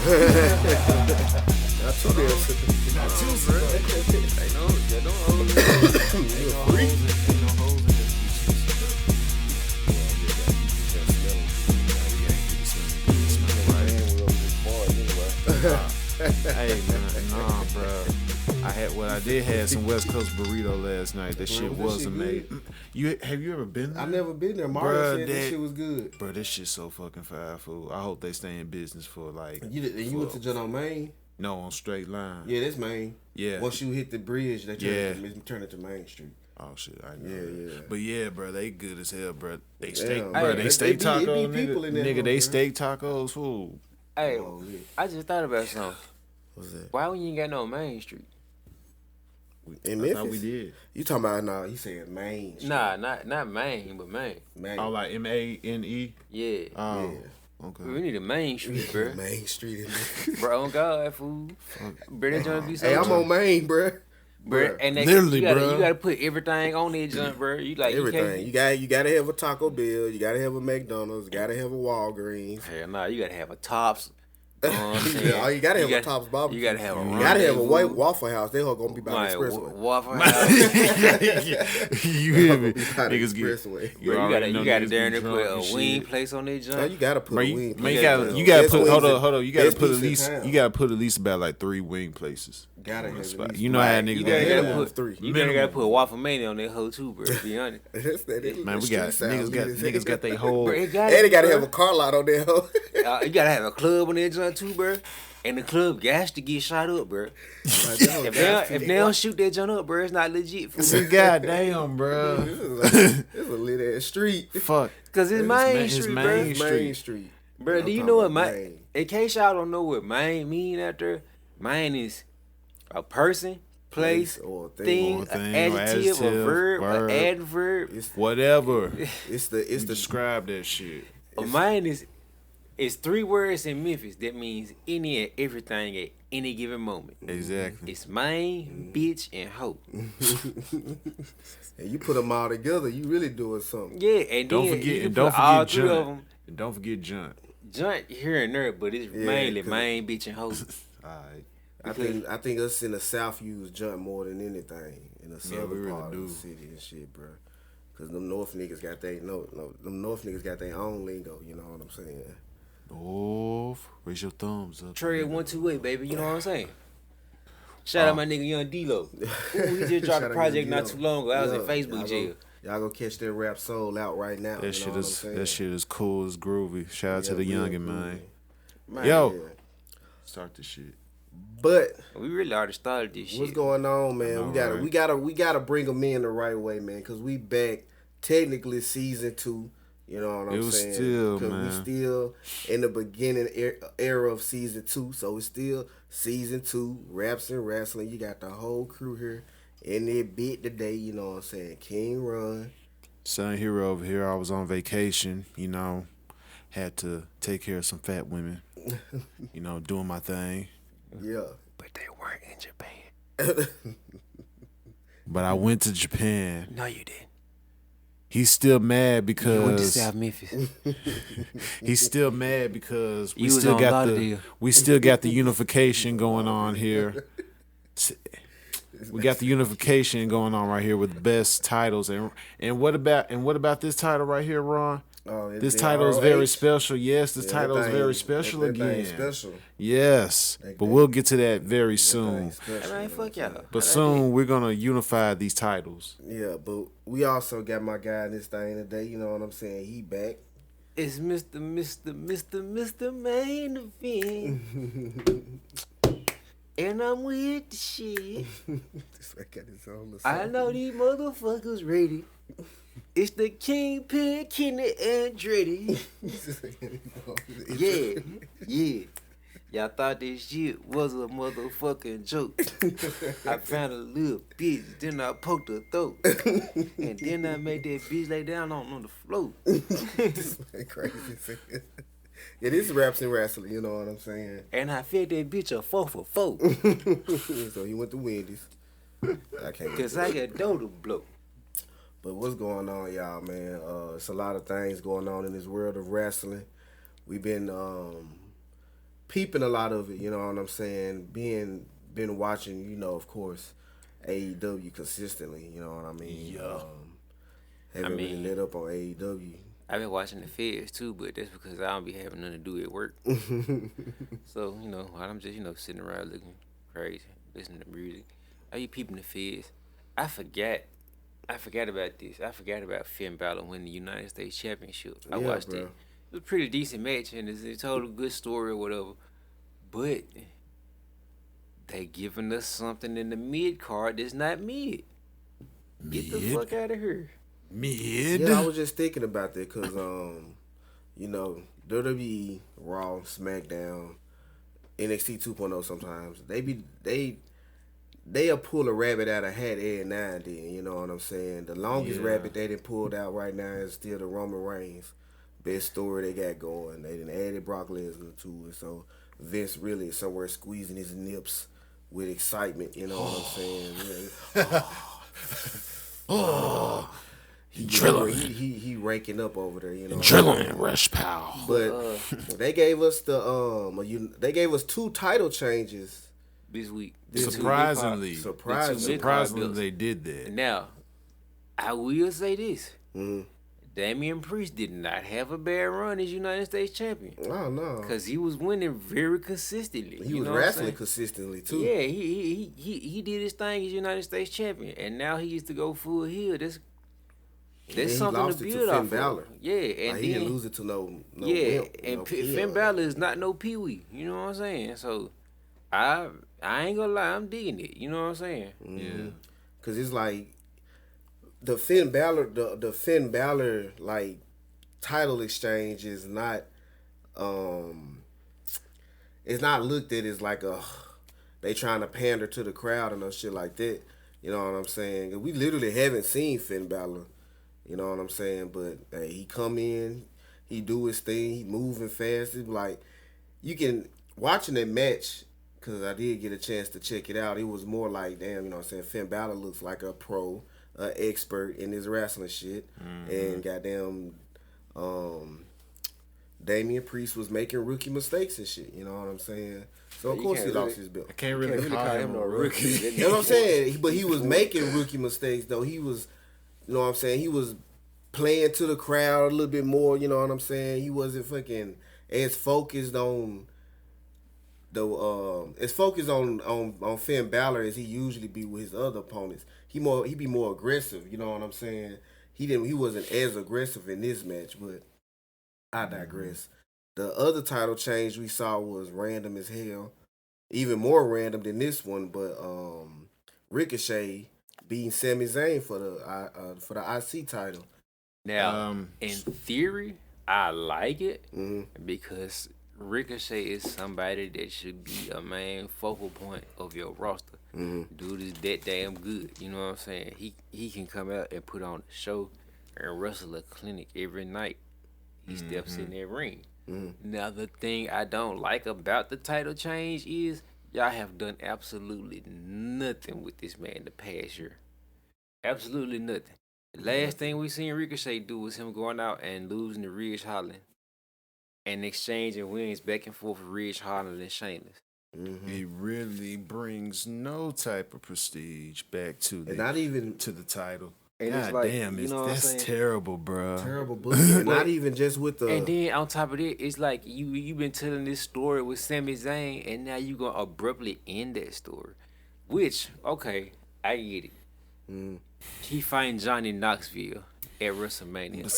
Not too damn simple. Not too simple. Ain't no hoes. Ain't no hoes in this. Hey man, nah, bro. I did have some West Coast burrito last night. That shit was amazing. Have you ever been there? I never been there. Mario said that shit was good. Bro, this shit so fucking fire, fool. I hope they stay in business for like. You went to John on Main? No, on Straight Line. Yeah, that's Main. Yeah. Once you hit the bridge, they turn it to Main Street. Oh shit, I know. Yeah. But yeah, bro, they good as hell, bro. They steak, Damn, bro. hey, They steak it be tacos, people in that nigga. hoe, They bro. steak tacos, fool. Hey, Oh, yeah. I just thought about something. What's that? Why when you ain't got no Main Street? In I Memphis? thought we did. You talking about no? You saying Main Street? Nah, not Main, but Main. Main. Oh, like MANE. Yeah. Oh, Yeah. okay. We need a Main Street, bro. Main Street in Memphis. Bro, on God, fool. Bro, that joint be so. Hey, I'm on Main, bro. Bro, and that, Literally, you gotta, bro. You gotta put everything on that joint, bro. You like Everything. You You gotta have a Taco Bell. You gotta have a McDonald's. You gotta have a Walgreens. Hell nah, you gotta have a Tops. You know what I'm saying? Oh, you gotta have a Tops barbecue. You gotta have a. You gotta have a Rendezvous. white Waffle House. They all gonna be by the expressway. Waffle House. You hear me? Be by the Niggas get. expressway. Bro, already you know gotta niggas there be and put drunk a and wing shit. place on that No, joint. you gotta put Bro, a wing. you gotta- gotta Best put wings hold in- on. You gotta best put at pizza in least town. you gotta put at least about like 3 wing places. Gotta have Spot. at least You know how three. niggas You got gotta Minimum put three. You gotta put Waffle Mania on that hoe too, bro. To be honest. That's that. Man, we street got sound niggas got lit as niggas got hell. they whole. Bro, it got And they gotta bro. have a car lot on there. Hoe. You gotta have a club on that joint too, bro. And the club gas to get shot up, bro. If they don't shoot that joint up, bro, it's not legit. See, goddamn, bro. This is a lit ass street. Fuck. Cause it's Main Street, bro. Main Main Street. Street. Bro, I'm do you talking know what about Main? In case y'all don't know what Main mean out there, Main is a person, place, or a thing, Or thing, an or adjective, a adjective, verb, verb. an adverb. Whatever. It's the Describe that shit. Mine is 3 words in Memphis that means any and everything at any given moment. Exactly. It's mine, bitch, and hoe. and you put them all together, you really doing something. Yeah, and Don't then forget you can and don't put all forget 3 of Junt. them. And don't forget Junt. Junt here and there, but it's Yeah, mainly 'cause- mine, bitch, and hoe. Alright. I think us in the South use junk more than anything in the we southern really part do. of the city and shit, bro. Cause them North niggas got them North niggas got their own lingo. You know what I'm saying? Oh, raise your thumbs up. Trade 128, baby. You know what I'm saying? Shout out my nigga Young D-Lo. Ooh, he just dropped Shout a out project Young not D-Lo. too long ago. I was in Yeah, Facebook jail. Y'all go catch that rap soul out right now. That you know shit what I'm is saying? that shit is cool, it's groovy. Shout out to the real youngin', cool. man. Man, Yo. Yeah. Start the shit. But we really already started this shit. what's going on, man? know, We gotta bring them in the right way, man. Cause we back technically season 2. You know what I'm It was saying? still, 'Cause man. we still in the beginning era of season 2, so it's still season 2. Raps and Wrestling. You got the whole crew here in their bit today. You know what I'm saying? King Run. Son Hero over here. I was on vacation, had to take care of some fat women, doing my thing. Yeah. But they weren't in Japan. But I went to Japan. No, you didn't. He's still mad You went to because South Memphis. he's still mad because You was on Lauderdale. we still got the unification going on here. We got the unification going on right here with best titles and what about this title right here, Ron? Oh, This the title is very ROH. special. Yes, this title is very special that thing again. Special. Yes, That but thing- we'll get to that very That soon. thing special, Man, you know fuck what I'm y'all. saying? But soon we're gonna unify these titles. Yeah, but we also got my guy in this thing today. You know what I'm saying? He back. It's Mr. Main Event. And I'm with the shit. This man got his own little I song. know these motherfuckers ready. It's the Kingpin, Kenny Andretti. Yeah. Y'all thought this shit was a motherfucking joke. I found a little bitch, then I poked her throat. And then I made that bitch lay down on the floor. This man crazy. Yeah, this is Raps and Wrestling, you know what I'm saying? And I fed that bitch a 4 for 4. So he went to Wendy's. I can't. Cause I got dough to blow. But what's going on, y'all, man? It's a lot of things going on in this world of wrestling. We've been peeping a lot of it. You know what I'm saying? Been watching. You know, of course, AEW consistently. You know what I mean? Yeah. Haven't really mean, lit up on AEW. I've been watching the feds too, but that's because I don't be having nothing to do at work. So, I'm just, sitting around looking crazy, listening to music. I be peeping the feds. I forgot about this. I forgot about Finn Balor winning the United States Championship. I Yeah, watched bro. it. It was a pretty decent match, and it told a good story or whatever. But they giving us something in the mid card that's not mid. Get the fuck out of here. Mid. Yeah, I was just thinking about that because, WWE, Raw, SmackDown, NXT 2.0 sometimes, they'll pull a rabbit out of hat every now and then, you know what I'm saying? The longest Yeah. rabbit they done pulled out right now is still the Roman Reigns. Best story they got going. They done added Brock Lesnar to it, so Vince really is somewhere squeezing his nips with excitement, you know what I'm saying? He ranking up over there, you know. Adrenaline rush, pal. But they gave us they gave us 2 title changes. This week. Surprisingly, Surprisingly. they did that. Now, I will say this. Mhm. Damian Priest did not have a bad run as United States champion. Oh no, Because he was winning very consistently. he was wrestling consistently too. Yeah, he did his thing as United States champion. And now he used to go full heel. That's He something lost to it to build Finn off of. Balor. Yeah, and Like, he then, didn't lose it to no yeah, wimp, and no Finn heel. Balor is not no peewee. You know what I'm saying? So I ain't gonna lie, I'm digging it. You know what I'm saying? Yeah. Cause it's like the Finn Balor like title exchange is not it's not looked at as like they trying to pander to the crowd and no shit like that. You know what I'm saying? And we literally haven't seen Finn Balor. You know what I'm saying? But hey, he come in, he do his thing, he moving fast. It's like you can watching that match. Cause I did get a chance to check it out. It was more like, damn, you know what I'm saying? Finn Balor looks like a pro, expert in his wrestling shit. And goddamn, Damian Priest was making rookie mistakes and shit. You know what I'm saying? So of You course can't he lost really- his belt. I can't really call him a rookie. You know what I'm saying? But he was making rookie mistakes though. He was, you know what I'm saying? He was playing to the crowd a little bit more. You know what I'm saying? He wasn't fucking as focused on as focused on Finn Balor as he usually be with his other opponents. He be more aggressive, you know what I'm saying? He wasn't as aggressive in this match, but I digress. The other title change we saw was random as hell. Even more random than this one, but Ricochet beating Sami Zayn for the IC title. Now, in theory, I like it Mhm. because Ricochet is somebody that should be a main focal point of your roster. Dude is that damn good. You know what I'm saying? He can come out and put on a show and wrestle a clinic every night. He steps in that ring. Now, the thing I don't like about the title change is y'all have done absolutely nothing with this man the past year. Absolutely nothing. The last thing we seen Ricochet do was him going out and losing to Ridge Holland and exchanging wins back and forth with Ridge Holland and Sheamus. He really brings no type of prestige back to And not even to the title. And God it's like, damn, you know what I'm that's saying? terrible, bro. terrible booking. And not even just with the And then on top of that, it's like you been telling this story with Sami Zayn, and now you gonna abruptly end that story. Which, okay, I get it. He fighting Johnny Knoxville at WrestleMania,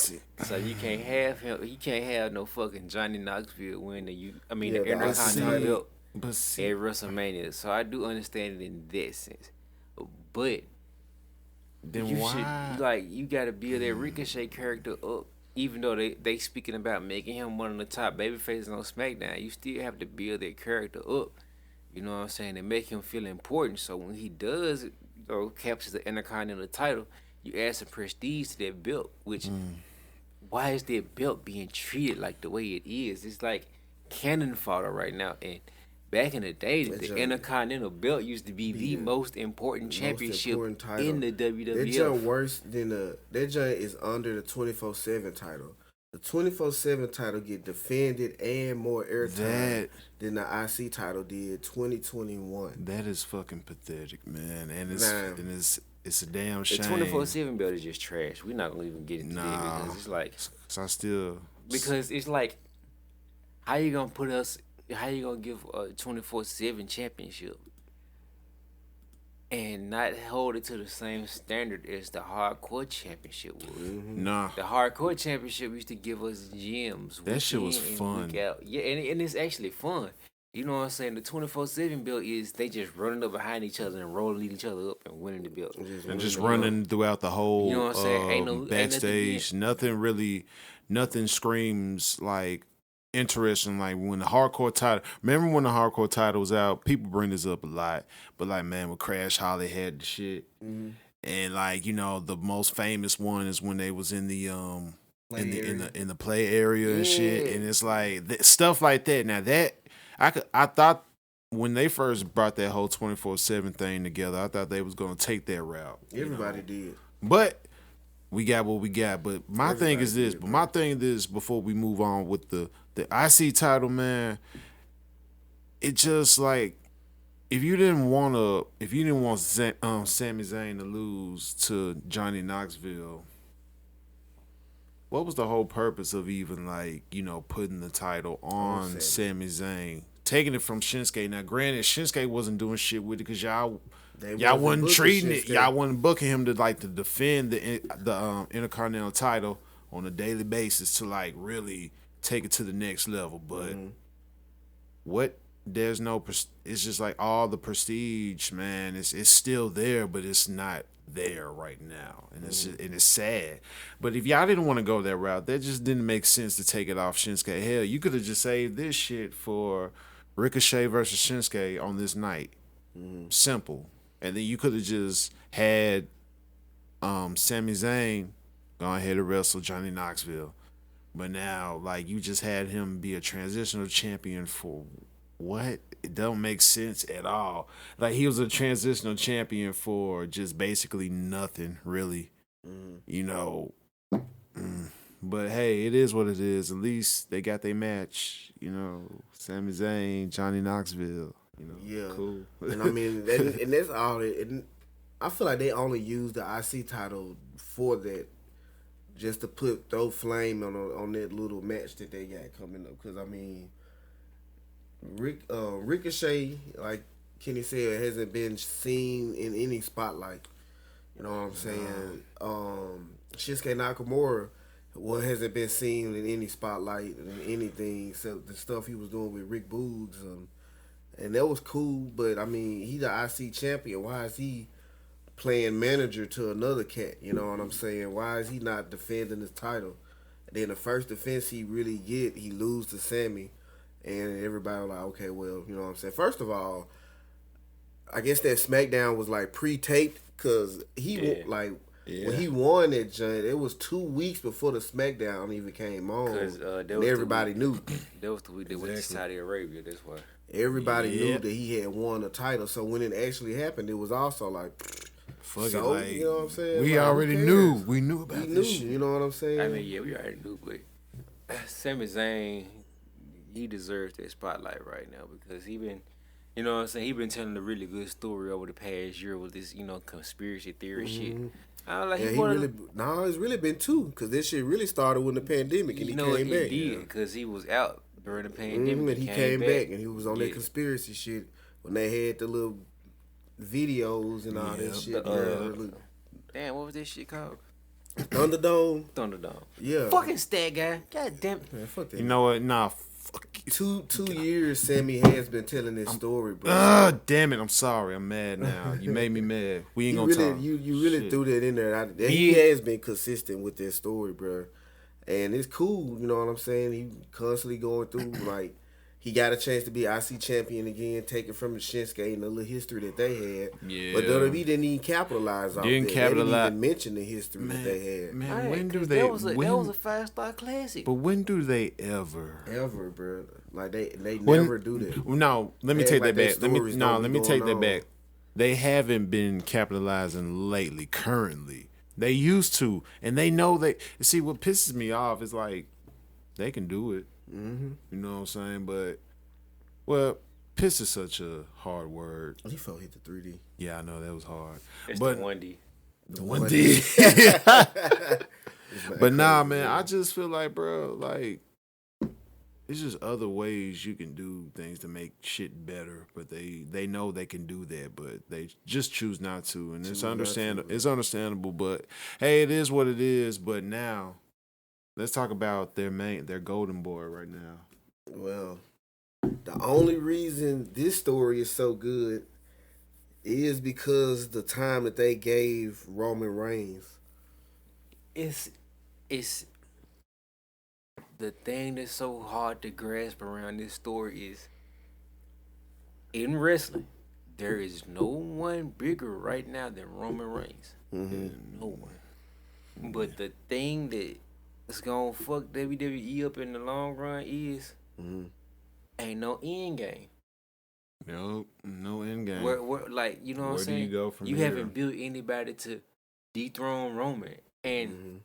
so you can't have him. He can't have no fucking Johnny Knoxville win the Yeah, the the Intercontinental IC. belt But see, at WrestleMania. So I do understand it in that sense, but then you why? you gotta build that Ricochet character up. Even though they speaking about making him one of the top babyfaces on SmackDown, you still have to build that character up. You know what I'm saying? And make him feel important. So when he does, captures the Intercontinental title, you add some prestige to that belt. Which, why is that belt being treated like the way it is? It's like cannon fodder right now. And back in the day, the Intercontinental belt used to be the most important championship important title. in the That WWF. junk worse than that junk is under the 24/7 title. the 24/7 title get defended and more airtime That than the IC title did 2021. that is fucking pathetic, man. And Nah, it's a damn The shame. 24/7 belt is just trash. We're not gonna even get into Nah. that because it's like how you gonna put us? How you gonna give a 24/7 championship and not hold it to the same standard as the hardcore championship was? Nah. The hardcore championship used to give us gems. That shit week was in and fun. week out. Yeah, and it's actually fun. You know what I'm saying? The 24/7 belt is they just running up behind each other and rolling each other up and winning the belt. And just running throughout the whole You know what I'm saying? Ain't nothing backstage. Nothing screams like interesting like when the hardcore title. Remember when the hardcore title was out? People bring this up a lot, but like man, when Crash Holly had the shit, and like the most famous one is when they was in the in the play area and shit, and it's like stuff like that. Now that I thought when they first brought that whole 24/7 thing together, I thought they was gonna take that route. everybody did. But we got what we got. But my thing is this. did, But my thing is this. Before we move on with the IC title, man, it just like if you didn't want Sami Zayn to lose to Johnny Knoxville, what was the whole purpose of even like putting the title on Sami Zayn? Taking it from Shinsuke. Now, granted, Shinsuke wasn't doing shit with it because y'all wasn't treating it. Y'all wasn't booking him to defend the Intercontinental title on a daily basis to like really take it to the next level. But there's no. It's just like all the prestige, man. It's still there, but it's not there right now, and it's sad. But if y'all didn't want to go that route, that just didn't make sense to take it off Shinsuke. Hell, you could have just saved this shit for Ricochet versus Shinsuke on this night. Simple. And then you could have just had Sami Zayn go ahead and wrestle Johnny Knoxville. But now, like, you just had him be a transitional champion for what? It don't make sense at all. Like, he was a transitional champion for just basically nothing, really. But hey, it is what it is. At least they got their match. Sami Zayn, Johnny Knoxville. Yeah, cool. And I mean, and that's all. And I feel like they only used the IC title for that, just to throw flame on that little match that they got coming up. Because I mean, Ricochet, like Kenny said, hasn't been seen in any spotlight. You know what I'm saying? Shinsuke Nakamura hasn't been seen in any spotlight and anything except the stuff he was doing with Rick Boogs, and that was cool. But I mean, he the IC champion. Why is he playing manager to another cat? You know what I'm saying? Why is he not defending his title? And then the first defense he really get, he lose to Sammy, and everybody was like, okay, well, you know what I'm saying? First of all, I guess that SmackDown was like pre-taped because when he won that joint, it was 2 weeks before the SmackDown even came on. And everybody knew. That was the week they went to Saudi Arabia. That's why. Everybody knew that he had won a title. So when it actually happened, it was also like, fuck it, so, you know what I'm saying? We like, already knew. We knew about this shit. You know what I'm saying? I mean, yeah, we already knew, but Sami Zayn, he deserves that spotlight right now because he been, you know what I'm saying, he been telling a really good story over the past year with this, conspiracy theory shit. I was like, it's really been 2 because this shit really started when the pandemic and he came back. He did because he was out during the pandemic. And he came back and he was on that conspiracy shit when they had the little videos and all that shit. Damn, what was that shit called? Thunderdome. Yeah. Fucking stat guy. God damn it. Man, fuck that. You know what? Nah. Fuck you. Two years Sammy has been telling this story, bro. Damn it! I'm sorry. I'm mad now. You made me mad. We ain't gonna talk. You really threw that in there. He has been consistent with that story, bro. And it's cool. You know what I'm saying? He constantly going through like he got a chance to be IC champion again, taken from the Shinsuke and the little history that they had. Yeah. But WWE didn't even capitalize on that. They didn't even mention the history that they had. Man, when do they? That was a 5-star classic. But when do they ever? Ever, bro. Like they never do that. No, let me take that back. Let me take that back. They haven't been capitalizing lately. Currently, they used to, and they know they. See, what pisses me off is like they can do it. Mm-hmm. You know what I'm saying? But well, piss is such a hard word. He felt hit the 3D. Yeah, I know that was hard. It's But the 1D. the 1D. But nah, man, I just feel like, bro, like it's just other ways you can do things to make shit better, but they know they can do that, but they just choose not to, and it's understandable. It's understandable, but hey, it is what it is. But now, let's talk about their golden boy right now. Well, the only reason this story is so good is because the time that they gave Roman Reigns. It's the thing that's so hard to grasp around this story is in wrestling, there is no one bigger right now than Roman Reigns. Mm-hmm. No one. But the thing that is gonna fuck WWE up in the long run is ain't no end game. Nope, no end game. Where like you know what I'm saying? Where do you go from You here? haven't built anybody to dethrone Roman, and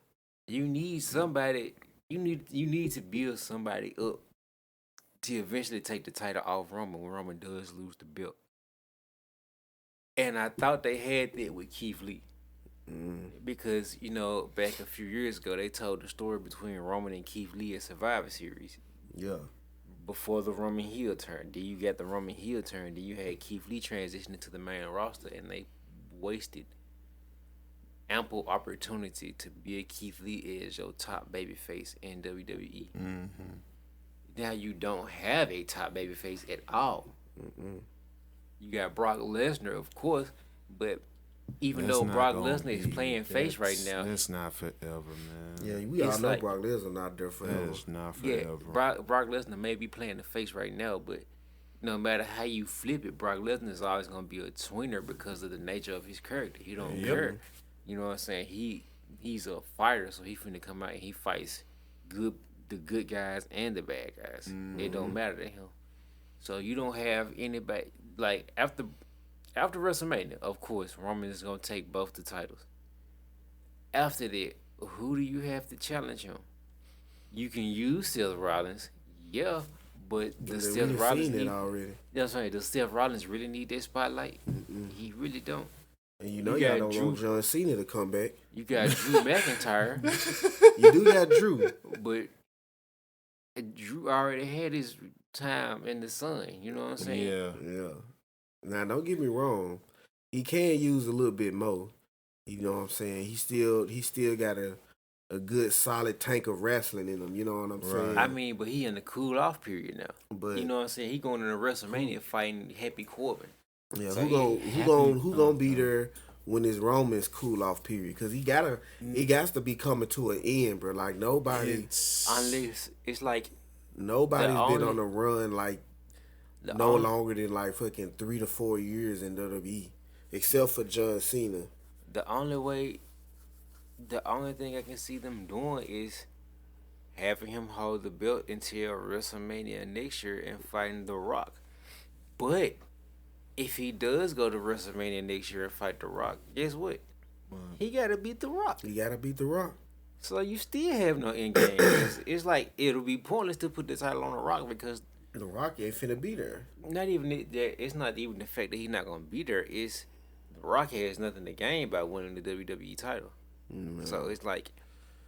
you need somebody. You need to build somebody up to eventually take the title off Roman when Roman does lose the belt. And I thought they had that with Keith Lee. Because, you know, back a few years ago, they told the story between Roman and Keith Lee at Survivor Series. Yeah. Before the Roman heel turn. Then you got the Roman heel turn. Then you had Keith Lee transitioning to the main roster, and they wasted ample opportunity to build Keith Lee as your top babyface in WWE. Now you don't have a top babyface at all. You got Brock Lesnar, of course, but even though Brock Lesnar is playing face right now, that's not forever, man. Yeah, we all know Brock Lesnar not there forever. That's not forever. Yeah, Brock Lesnar may be playing the face right now, but no matter how you flip it, Brock Lesnar is always gonna be a tweener because of the nature of his character. He don't care. You know what I'm saying? He's a fighter, so he finna come out and he fights the good guys and the bad guys. It don't matter to him. So you don't have anybody like after WrestleMania, of course, Roman is gonna take both the titles. After that, who do you have to challenge him? You can use Seth Rollins, yeah, but does Seth Rollins need already? That's right. Does Seth Rollins really need that spotlight? He really don't. And you know y'all don't want John Cena to come back. You got Drew McIntyre. You do got Drew. But Drew already had his time in the sun. You know what I'm saying? Yeah. Now, don't get me wrong. He can use a little bit more. You know what I'm saying? He still got a good solid tank of wrestling in him. You know what I'm saying? I mean, but he in the cool off period now. But you know what I'm saying? He going into WrestleMania fighting Happy Corbin. Yeah, so who gonna be there when it's Roman's cool off period? Because it got to be coming to an end, bro. Like unless it's like nobody's been on a run like longer than like fucking 3 to 4 years in WWE, except for John Cena. The only thing I can see them doing is having him hold the belt until WrestleMania next year and fighting The Rock. But if he does go to WrestleMania next year and fight The Rock, guess what? He gotta beat The Rock. So you still have no end game. It's like it'll be pointless to put the title on The Rock because The Rock ain't finna be there. It's not even the fact that he's not gonna be there. It's The Rock has nothing to gain by winning the WWE title. So it's like,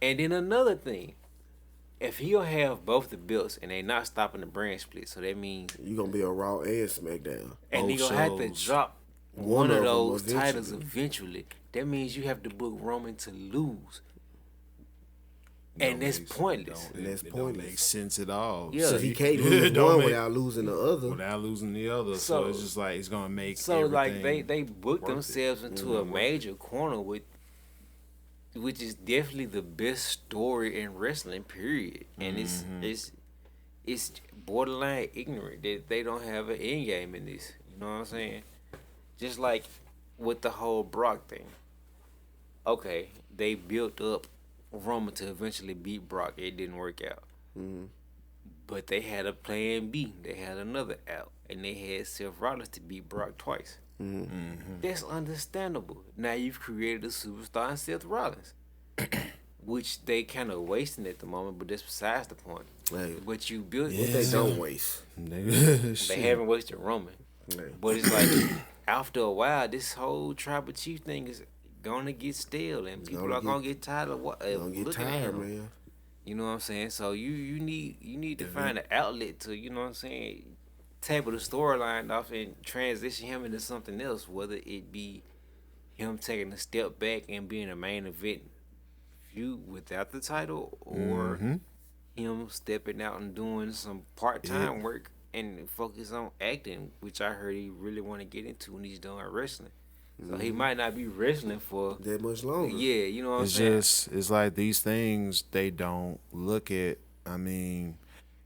and then another thing, if he'll have both the belts and they not stopping the brand split, so that means you gonna be a Raw and SmackDown, and he gonna have to drop one of those titles eventually. That means you have to book Roman to lose, and that's pointless. It don't make sense at all. Yeah, so he can't lose one without losing the other. So it's just like it's gonna make like they booked themselves into a major corner which is definitely the best story in wrestling, period. And it's borderline ignorant that they don't have an end game in this. You know what I'm saying? Just like with the whole Brock thing. Okay, they built up Roman to eventually beat Brock. It didn't work out. But they had a plan B. They had another out. And they had Seth Rollins to beat Brock twice. That's understandable. Now you've created a superstar in Seth Rollins. which they kind of wasting at the moment, but that's besides the point. Hey, But you built what they don't waste. They haven't wasted Roman. Hey. But it's like after a while, this whole tribal chief thing is gonna get stale, and people are gonna get tired of what looking at him. Man. You know what I'm saying? So you need to find an outlet to, you know what I'm saying, table the storyline off and transition him into something else, whether it be him taking a step back and being a main event feud without the title, or him stepping out and doing some part-time work and focus on acting, which I heard he really want to get into when he's doing wrestling. So he might not be wrestling for that much longer. Yeah, you know what I'm saying? It's like these things they don't look at. I mean,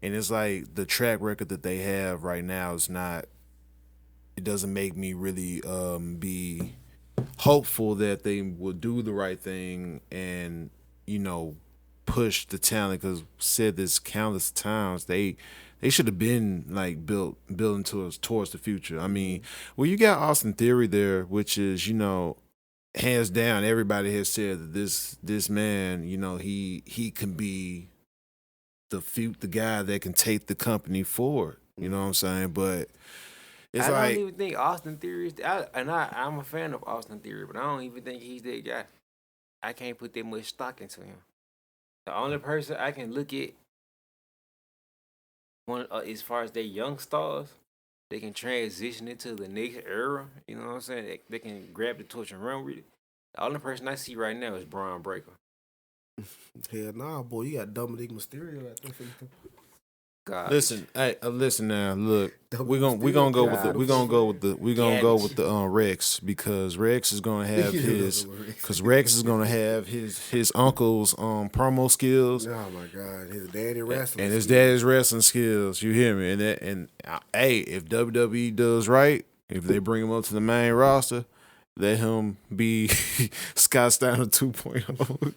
and it's like the track record that they have right now is not. It doesn't make me really be hopeful that they will do the right thing and push the talent, because said this countless times they should have been like building towards the future. I mean, well, you got Austin Theory there, which is hands down everybody has said that this man he can be the guy that can take the company forward. You know what I'm saying? But it's I don't even think Austin Theory is. I'm a fan of Austin Theory, but I don't even think he's that guy. I can't put that much stock into him. The only person I can look at as far as their young stars, they can transition into the next era. You know what I'm saying? They can grab the torch and run with it. The only person I see right now is Braun Breaker. Hell nah, boy, you got Dominic Mysterio out there for you. God. Listen, hey, listen now. Look, we're gonna go with the Rex, because Rex is gonna have his uncle's promo skills. Oh my God, his daddy wrestling and his daddy's wrestling skills. You hear me? Hey, if WWE does right, if they bring him up to the main roster, let him be Scott Steiner 2.0.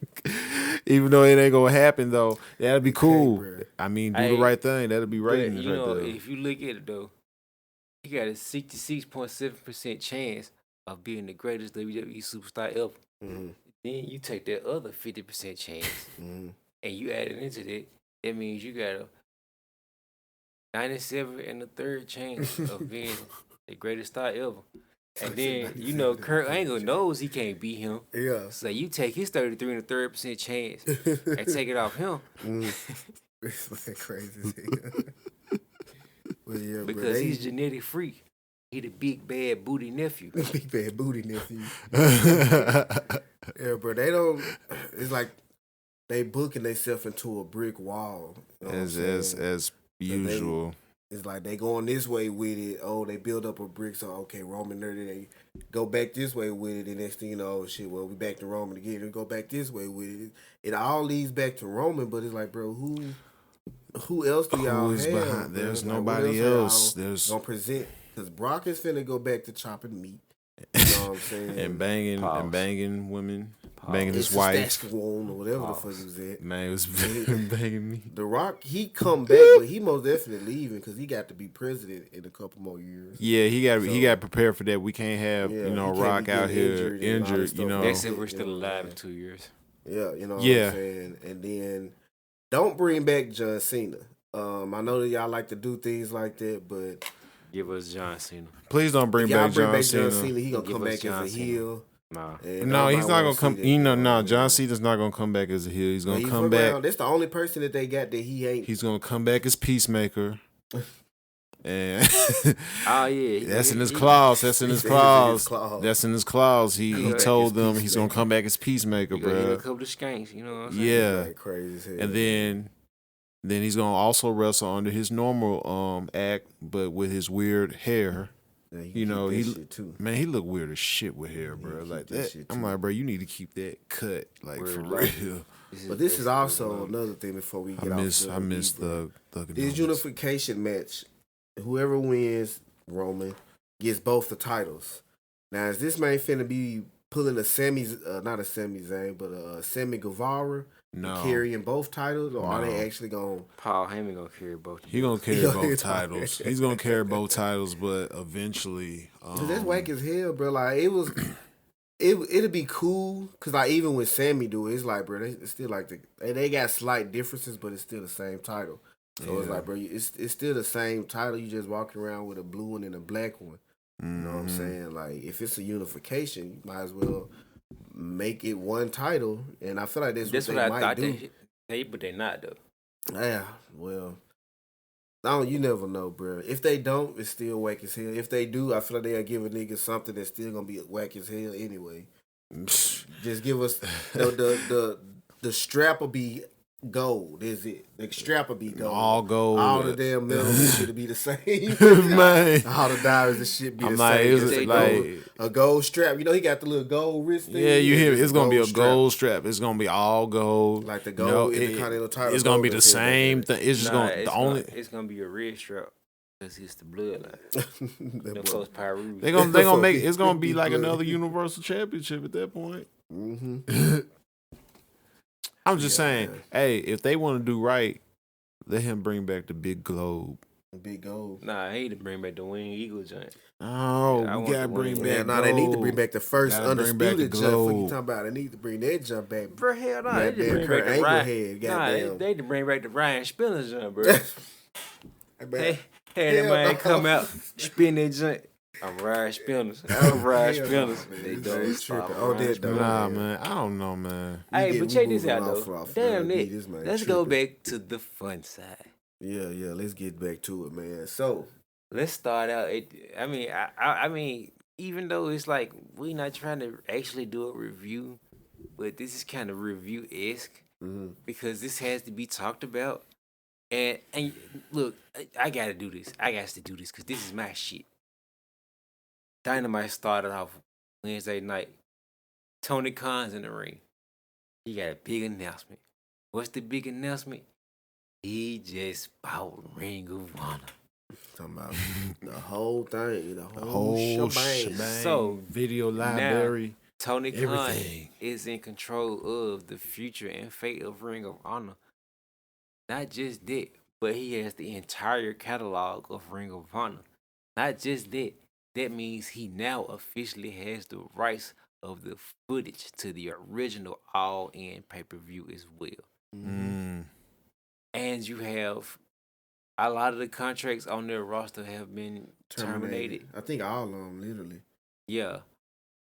Even though it ain't gonna happen though, that'd be cool. I mean, do the right thing. That'll be right. If you look at it though, he got a 66.7% chance of being the greatest WWE superstar ever. Mm-hmm. Then you take that other 50% chance and you add it into that. That means you got a 97 and a third chance of being the greatest star ever. And then, Kurt Angle knows he can't beat him. Yeah. So you take his 33 and a third percent chance and take it off him. It's like crazy as hell. Well, yeah, because he's a genetic freak. He the big bad booty nephew. Big bad booty nephew. Yeah, bro. They don't. It's like they booking themselves into a brick wall. You know as usual. It's like they going this way with it. Oh, they build up a brick. So, okay, Roman there. They go back this way with it. The next thing you know, oh, shit, well, we back to Roman again. And go back this way with it. It all leads back to Roman, but it's like, bro, who else do y'all have? Behind? There's nobody else. There's gonna present, because Brock is finna go back to chopping meat. You know what I'm saying? and banging women. Banging his wife. Or whatever the fuck he was at. Man, it was banging me. The Rock, he come back, but he most definitely leaving because he got to be president in a couple more years. Yeah, he got prepared for that. We can't have Rock out here injured. They said we're still alive in 2 years. Yeah, you know what I'm saying. And then don't bring back John Cena. I know that y'all like to do things like that, but give us John Cena. Please don't bring back John Cena. He gonna come back as a heel. No, he's not gonna come. John Cena's not gonna come back as a heel. He's gonna come back. That's the only person that they got that he ain't. He's gonna come back as Peacemaker. And that's in his clause. That's in his clause. He told them he's gonna come back as Peacemaker, bro. A couple of skanks, you know what I'm saying? Yeah, crazy as hell. And then he's gonna also wrestle under his normal act, but with his weird hair. Yeah, he look weird as shit with hair, bro. Like that. I'm like, bro, you need to keep that cut, like for real. But this is also another thing before we get off. I miss the this unification match. Whoever wins, Roman, gets both the titles. Now, is this man finna be pulling not a Sami Zayn, but a Sammy Guevara? No. Carrying both titles, or are they actually going? Paul Heyman gonna carry both. He gonna carry both titles. He's gonna carry both titles, but eventually, that's whack as hell, bro. Like it was. it'd be cool because like even when Sammy do it, it's like bro, it's still like they got slight differences, but it's still the same title. So it's like bro, it's still the same title. You just walking around with a blue one and a black one. You know what I'm saying? Like if it's a unification, you might as well make it one title. And I feel like that's what they I might thought do. but they're not though. Yeah, well, you never know, bro. If they don't, it's still whack as hell. If they do, I feel like they'll give a nigga something that's still gonna be whack as hell anyway. Just give us the strap will be gold. Is it? The strap will be gold. All gold. All the damn metal should be the same. Man. All the diamonds and shit be the like, same. it's It's like a gold strap. You know he got the little gold wrist thing. Yeah, you hear me? It's gonna be a strap. gold strap. It's gonna be all gold. Like the gold Intercontinental title. It's gonna be the same thing. It's just It's gonna be a red strap. Cause it's the bloodline. Them close Pyru. They gonna make it's gonna be like another Universal Championship at that point. I'm just saying, hey, if they want to do right, let him bring back the big globe. The big gold. Nah, I hate to bring back the Wing Eagle joint. Oh, we gotta bring back. They need to bring back the first undisputed jump. What you talking about? They need to bring that jump back. Bro, hell no. They They need to bring back the Ryan. Nah, they need to bring back the Ryan Spinner jump, bro. Hey, that man come out, spin that jump. I'm Ryan Spinners. I'm Ryan Spinners. They don't stop. Nah, man. I don't know, man. Hey, but check this out, though. Damn it. Let's go back to the fun side. Yeah. Let's get back to it, man. So let's start out. I mean, even though it's like we not trying to actually do a review, but this is kind of review-esque because this has to be talked about. And look, I gotta do this. I got to do this because this is my shit. Dynamite started off Wednesday night. Tony Khan's in the ring. He got a big announcement. What's the big announcement? He just bought Ring of Honor. Talking about the whole thing, the whole shebang. So video library. Now, Tony Khan is in control of the future and fate of Ring of Honor. Not just that, but he has the entire catalog of Ring of Honor. Not just that. That means he now officially has the rights of the footage to the original All-In pay-per-view as well. And you have a lot of the contracts on their roster have been terminated. I think all of them, literally. Yeah.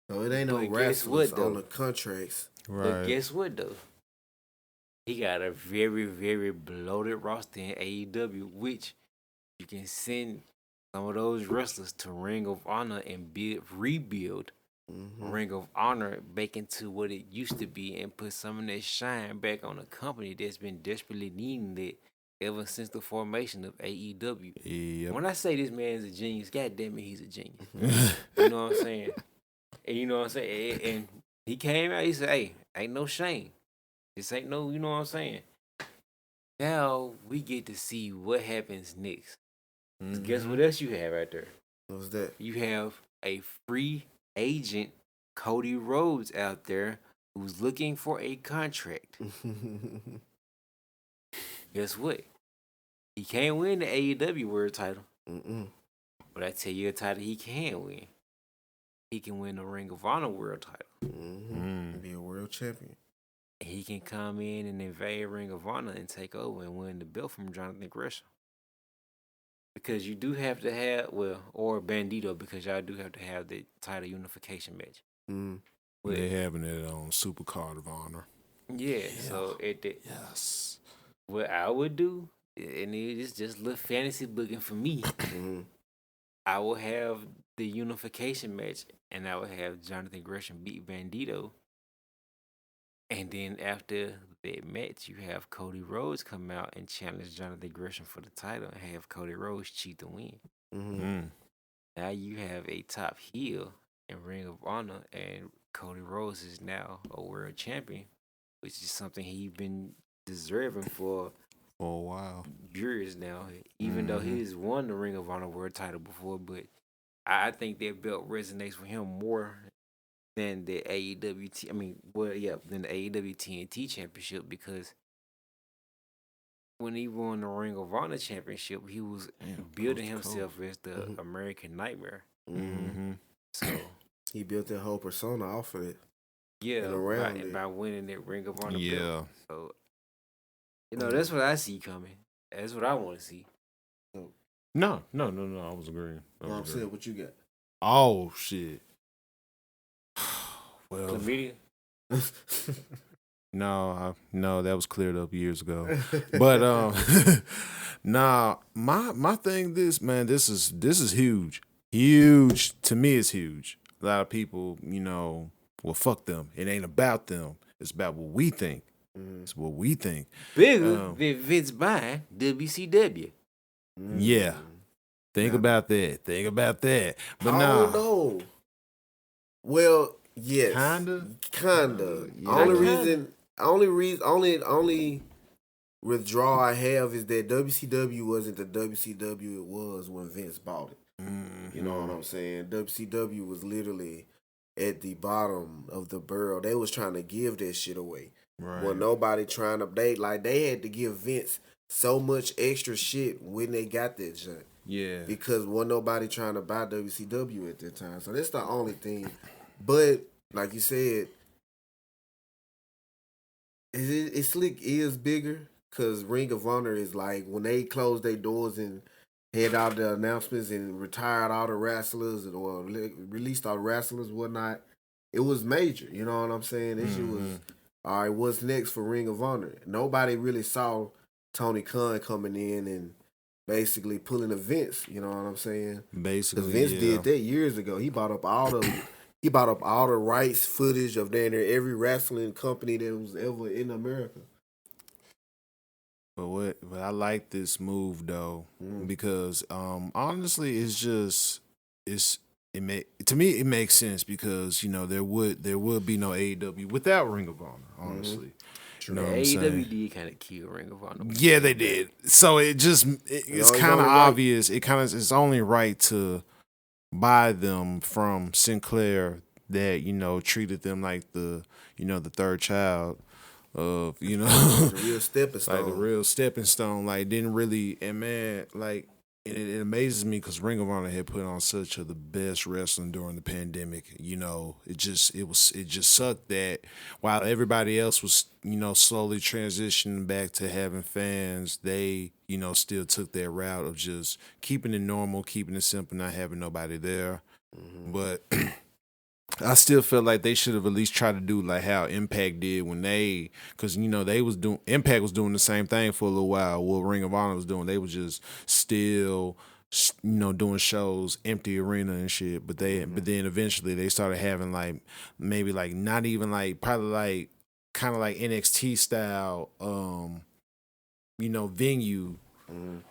So it ain't no wrestlers on the contracts. Right. But guess what, though? He got a very, very bloated roster in AEW, which you can send some of those wrestlers to Ring of Honor and rebuild Ring of Honor back into what it used to be and put some of that shine back on a company that's been desperately needing it ever since the formation of AEW. Yep. When I say this man is a genius, goddamn it, he's a genius. You know what I'm saying? And you know what I'm saying? And he came out, he said, hey, ain't no shame. This ain't no, you know what I'm saying? Now we get to see what happens next. Guess what else you have right there? What's that? You have a free agent, Cody Rhodes, out there who's looking for a contract. Guess what? He can't win the AEW World title. But I tell you a title he can win. He can win the Ring of Honor World title. Be a world champion. And he can come in and invade Ring of Honor and take over and win the belt from Jonathan Gresham. Because you do have to have, or Bandito, because y'all do have to have the title unification match. They having it on Super Card of Honor. Yeah. So what I would do, and it's just a little fantasy booking for me, I will have the unification match, and I will have Jonathan Gresham beat Bandito. And then after that match, you have Cody Rhodes come out and challenge Jonathan Gresham for the title and have Cody Rhodes cheat to win. Now you have a top heel in Ring of Honor, and Cody Rhodes is now a world champion, which is something he's been deserving for a while. Years now, even though he's won the Ring of Honor world title before, but I think that belt resonates with him more than the AEW, than the AEW TNT Championship, because when he won the Ring of Honor Championship, he was building himself as the American Nightmare. He built that whole persona off of it. Yeah, And around by, it. by winning that Ring of Honor Yeah. belt. So, that's what I see coming. That's what I want to see. No. I was agreeing. I'm saying, what you got? Oh shit. Well, Chlamydia. no, that was cleared up years ago. But nah, my thing, this is huge. Huge. To me, it's huge. A lot of people, well, fuck them. It ain't about them. It's about what we think. It's what we think. Bigger than Vince buying WCW. Yeah. Think about that. But I nah. don't know. Well, yes. Kinda. Only withdrawal I have is that WCW wasn't the WCW it was when Vince bought it. You know what I'm saying? WCW was literally at the bottom of the barrel. They was trying to give that shit away. Right. Well, nobody trying to. They had to give Vince so much extra shit when they got that shit. Yeah. Because wasn't nobody trying to buy WCW at that time. So that's the only thing. But like you said, it Slick is bigger because Ring of Honor is like when they closed their doors and had out the announcements and retired all the wrestlers or released all the wrestlers and whatnot. It was major. You know what I'm saying? This shit was all right. What's next for Ring of Honor? Nobody really saw Tony Khan coming in and basically pulling a Vince. You know what I'm saying? Basically, because Vince did that years ago. He bought up all the rights footage of damn near every wrestling company that was ever in America. But I like this move though because honestly to me it makes sense because there would be no AEW without Ring of Honor, honestly. You know what I'm saying? AEW did kind of kill Ring of Honor. Yeah, they did. So it's kind of obvious. It's only right to buy them from Sinclair that treated them like the third child of the real stepping stone. Like the real stepping stone. Like didn't really, and man, like it amazes me because Ring of Honor had put on such of the best wrestling during the pandemic. It just sucked that while everybody else was slowly transitioning back to having fans, they still took that route of just keeping it normal, keeping it simple, not having nobody there. But I still feel like they should have at least tried to do like how Impact did when because Impact was doing the same thing for a little while. What Ring of Honor was doing, they was just still doing shows, empty arena and shit. But then eventually they started having like maybe like not even like probably like kind of like NXT style, venue. And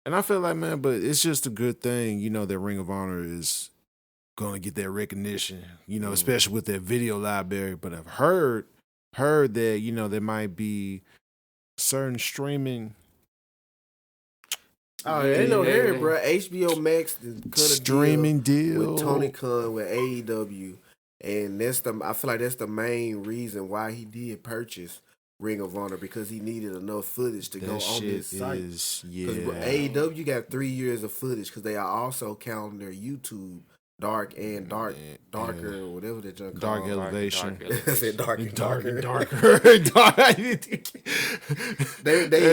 I feel like, man, but it's just a good thing, that Ring of Honor is gonna get that recognition, especially with that video library. But I've heard that, there might be certain streaming. Oh, ain't no there, bro. HBO Max cut a streaming deal with Tony Khan with AEW, and I feel like that's the main reason why he did purchase Ring of Honor because he needed enough footage to go on this site. AEW got 3 years of footage because they are also counting their YouTube. Darker, or whatever that junk Dark Elevation. I said darker. They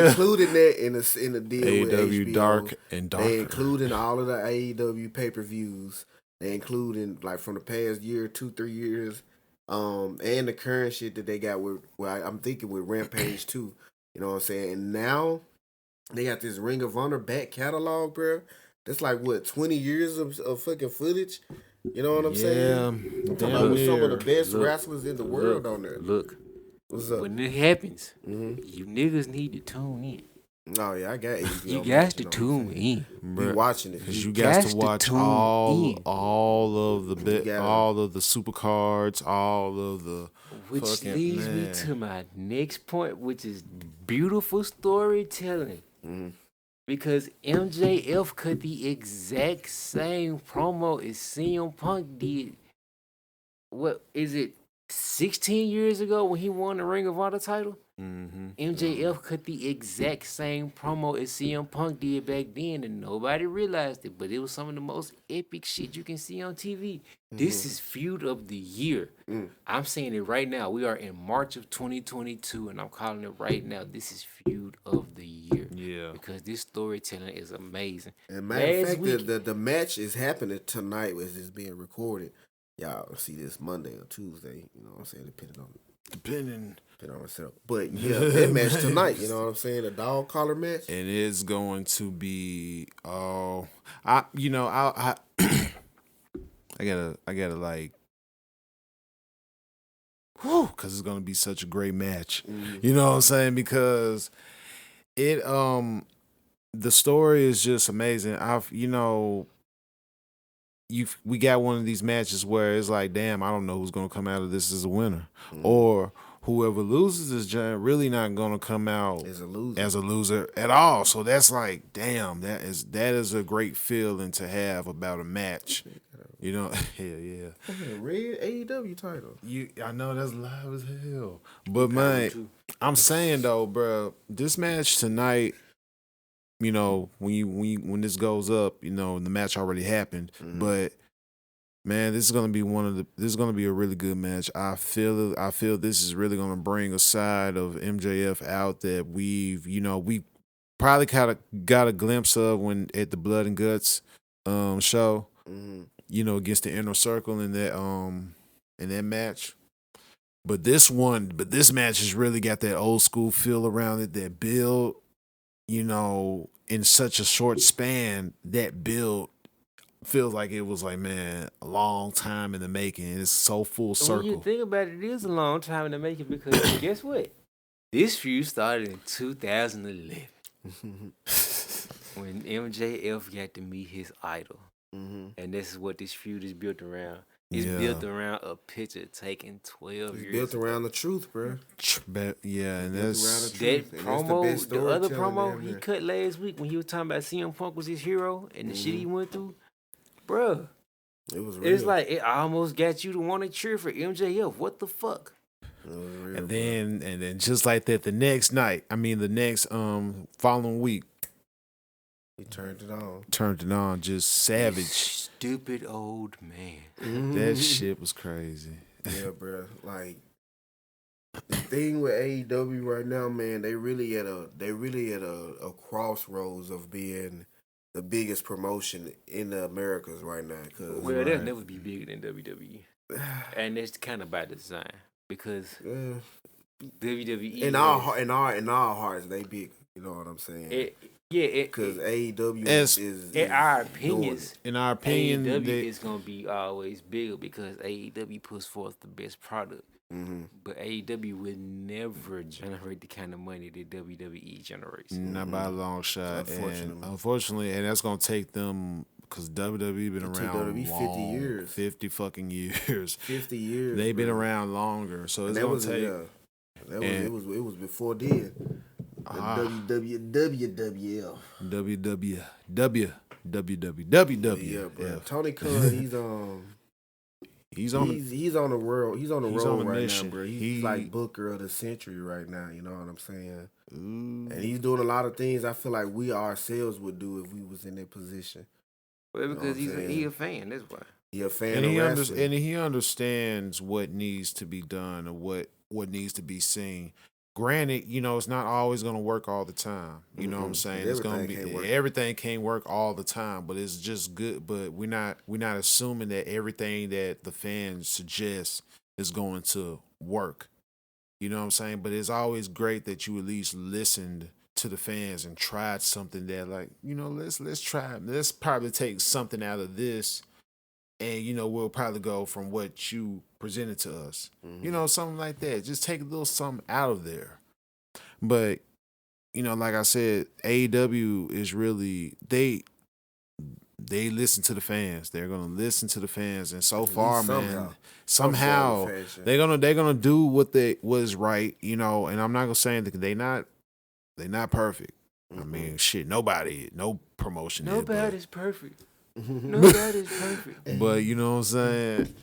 included that in the deal AEW with HBO. Dark and Darker. They including all of the AEW pay-per-views. They including like from the past year, 2-3 years, and the current shit that they got with. Well, I'm thinking with Rampage too. You know what I'm saying? And now they got this Ring of Honor back catalog, bro. That's like what 20 years of fucking footage. You know what I'm saying? With some of the best wrestlers in the world on there. Look, what's up? when it happens, you niggas need to tune in. Oh yeah, I got it. You guys to tune in. Be watching it because you guys to watch all of the super cards, all of the. Which leads me to my next point, which is beautiful storytelling. Because MJF cut the exact same promo as CM Punk did. What is it? 16 years ago when he won the Ring of Honor title, Mm-hmm. MJF cut the exact same promo as CM Punk did back then, and nobody realized it, but it was some of the most epic shit you can see on TV. This is feud of the year. I'm saying it right now. We are in March of 2022, and I'm calling it right now. This is feud of the year. Yeah. Because this storytelling is amazing. And matter of fact, the match is happening tonight as it's being recorded. Y'all see this Monday or Tuesday, you know what I'm saying, depending on myself. But yeah, that match tonight, you know what I'm saying, the dog collar match. And it's going to be I gotta like because it's gonna be such a great match. You know what I'm saying? Because it the story is just amazing. We got one of these matches where it's like, damn, I don't know who's gonna come out of this as a winner, or whoever loses is really not gonna come out as a loser at all. So that's like, damn, that is a great feeling to have about a match. You know, yeah. Red AEW title. I know that's live as hell, but man, I'm saying though, bro, this match tonight. You know, when this goes up, you know, the match already happened. But man, this is gonna be a really good match. I feel this is really gonna bring a side of MJF out that we probably kind of got a glimpse of when at the Blood and Guts show. You know, against the Inner Circle in that match. But this match has really got that old school feel around it, that build. You know, in such a short span, that build feels like it was like, man, a long time in the making. It's so full circle. When you think about it, it is a long time in the making because guess what? This feud started in 2011 when MJF got to meet his idol. And this is what this feud is built around. It's built around a picture taken 12 years. Built around the truth, bro. Yeah, and that's that promo. The other promo he cut last week when he was talking about CM Punk was his hero and the shit he went through, bro. It was real. It's like it almost got you to want to cheer for MJF. What the fuck? Real, and then just like that, the next following week. He turned it on. Just savage. Stupid old man. That shit was crazy. Yeah, bro. Like the thing with AEW right now, man, they really at a crossroads of being the biggest promotion in the Americas right now. Well, they'll never be bigger than WWE, and that's kind of by design because WWE in our hearts they big. You know what I'm saying? Because AEW is in our opinions. In our opinion, AEW is gonna be always bigger because AEW puts forth the best product. But AEW would never generate the kind of money that WWE generates. Not by a long shot. Unfortunately, and that's gonna take them because WWE been around 50 years, 50 fucking years, 50 years. They've been around longer, so it's gonna take. It was before then. WWF. Yeah, bro. Tony Khan, he's on the road. He's on the road right now, bro. He's like Booker of the century right now. You know what I'm saying? And he's doing a lot of things I feel like we ourselves would do if we was in that position. Well, because he's a fan. That's why. He a fan of wrestling. And he understands what needs to be done or what needs to be seen. Granted, you know, it's not always going to work all the time. You know what I'm saying? It's going to be everything can't work all the time, but it's just good. But we're not assuming that everything that the fans suggest is going to work. You know what I'm saying? But it's always great that you at least listened to the fans and tried something that, like, you know, let's try. Let's probably take something out of this, and you know, we'll probably go from what you presented to us. You know, something like that. Just take a little something out of there. But, you know, like I said, AEW is really they listen to the fans. They're gonna listen to the fans, and so far, man, somehow they're gonna do what was right. You know, and I'm not gonna say that they're not perfect. I mean, shit, no promotion. Nobody's perfect. Nobody's perfect. But you know what I'm saying?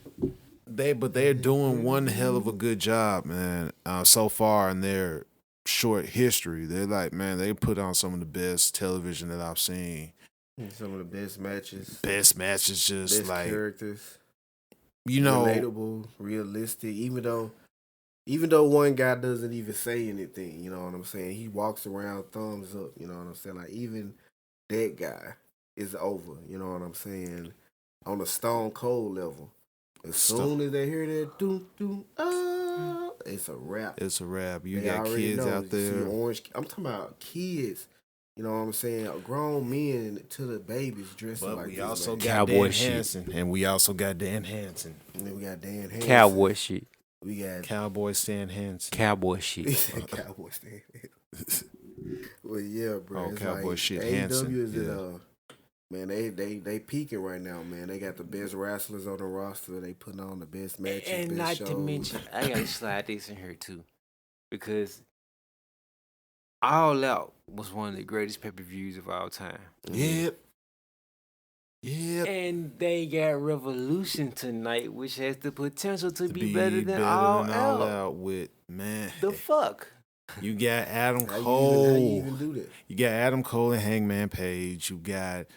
they're doing one hell of a good job, man. So far in their short history, they're like, man, they put on some of the best television that I've seen. Some of the best matches. Best matches, just Best like characters. relatable, realistic. Even though one guy doesn't even say anything, you know what I'm saying? He walks around thumbs up, you know what I'm saying? Like even that guy is over, you know what I'm saying? On a Stone Cold level. As soon as they hear that doom doom it's a wrap. It's a wrap. You They got kids out You there. see orange. I'm talking about kids. You know what I'm saying? Grown men to the babies dressing But like we this. also Man. got Cowboy Dan shit. Hansen, and we also got Dan Hansen. And then we got Dan Hansen. Cowboy shit. We got Cowboy Stan Hansen. Cowboy shit. Cowboy Stan Hansen. Well, yeah, bro. Oh, it's Cowboy like, shit AEW Hansen. is Yeah. man, they peaking right now, man. They got the best wrestlers on the roster. They putting on the best matches, And best not shows. to mention, I gotta slide this in here too, because All Out was one of the greatest pay-per-views of all time. Yep. Yep. And they got Revolution tonight, which has the potential to be better than All Out. with, man. The fuck? You got Adam How Cole. you even do that? You got Adam Cole and Hangman Page. You got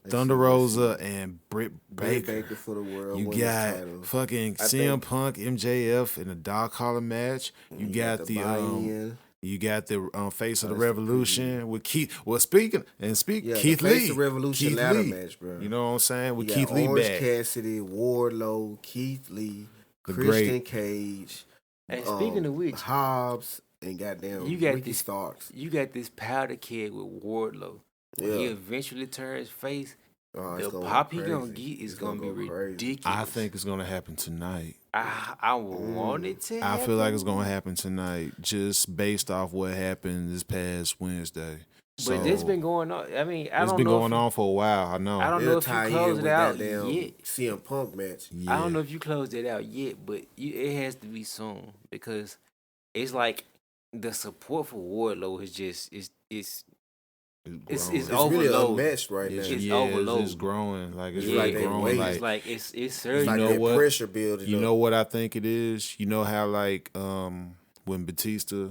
Let's Thunder see, Rosa and Britt Britt Baker. for the world. You Women's got title. fucking I CM think- Punk, MJF in a dog collar match. You got the buy-in. you got the face of the That's the Revolution with Keith. Well, speaking Yeah, Keith the face Lee, of Revolution Keith ladder Lee. match, bro. You know what I'm saying? With You Keith got Lee Orange back. Cassidy, Wardlow, Keith Lee, The Christian great- Cage. And speaking of which, Hobbs and goddamn you got Ricky this- Starks. you got this powder keg with Wardlow. When he Yeah. eventually turns face, Oh, the it's gonna pop go he gonna crazy. get is It's gonna be go crazy. ridiculous. I think it's gonna happen tonight. I want it to. I feel like it's happen. gonna happen tonight, just based off what happened this past Wednesday. But this been going on. I mean, I It's don't been know going on for a while. I know. I don't know They'll if you tie in closed with it out goddamn yet. CM Punk match. Yeah. I don't know if you closed it out yet, but it has to be soon because it's like the support for Wardlow is just it's It's it's really overload. unmatched right now. It's It's overload. It's growing. Like it's Yeah, really they growing. wait. Like it's like it's It's surging. like You know that what? pressure building. you up. know what I think it is. You know how like when Batista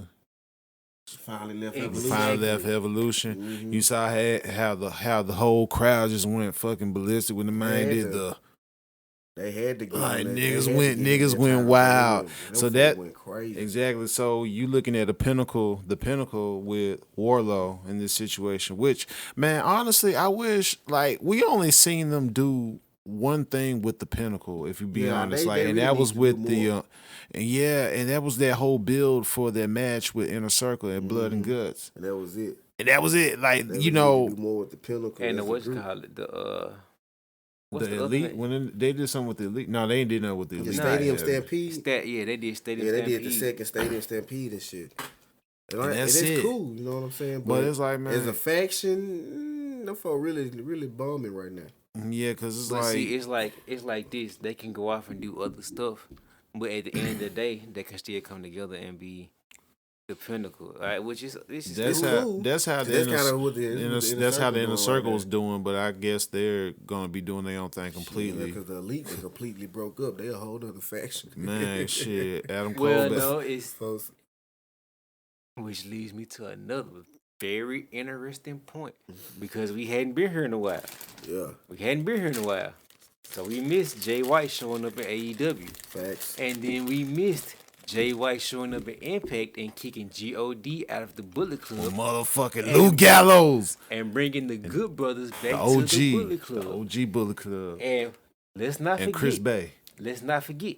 Finally left Exactly. Evolution. finally left Evolution, Mhm. you saw how the whole crowd just went fucking ballistic when the man had did to. the. They had to get Like, him that- niggas they had went- to get him niggas that went title. wild. Them So folk that- went crazy. Exactly. So you looking at the pinnacle with Warlow in this situation, which, man, honestly, I wish, like, we only seen them do one thing with the pinnacle, if you be Yeah, honest. they Like, and really that need was to do with the more. and that was that whole build for their match with Inner Circle and Blood and Guts. And that was it. And that was it. Like, They you really know, need to do more with the Pinnacle. and as a what you group. call it the what's the the other Elite, name? when they did something with the Elite. No, they ain't did nothing with the The Elite. Stadium Yeah. Stampede. Yeah, they did Stadium Yeah, they Stampede. did the second Stadium Stampede and shit. And that's it's it. cool, you know what I'm saying? But it's like, man. as a faction, them folk really, really bombing right now. Yeah, because it's But like. see, it's like this. They can go off and do other stuff, but at the end of the day, they can still come together and be the pinnacle. All right, which is this is That's cool. how. cool. That's how That's the kinda inner, what the inner that's how the circle inner doing circle right is now. doing. But I guess they're gonna be doing their own thing completely. Because the Elite they completely broke up. They a whole other faction. Man, shit, Adam Cole. Well, but- no, it's Folks, which leads me to another very interesting point because we hadn't been here in a while. yeah, We hadn't been here in a while, so we missed Jay White showing up in AEW, facts. and then we missed Jay White showing up in Impact and kicking God out of the Bullet Club Motherfucking Lou Gallows, and bringing the Good Brothers back the to OG, the Bullet the Club. OG Bullet Club, And let's not and forget, Chris Bay. let's not forget,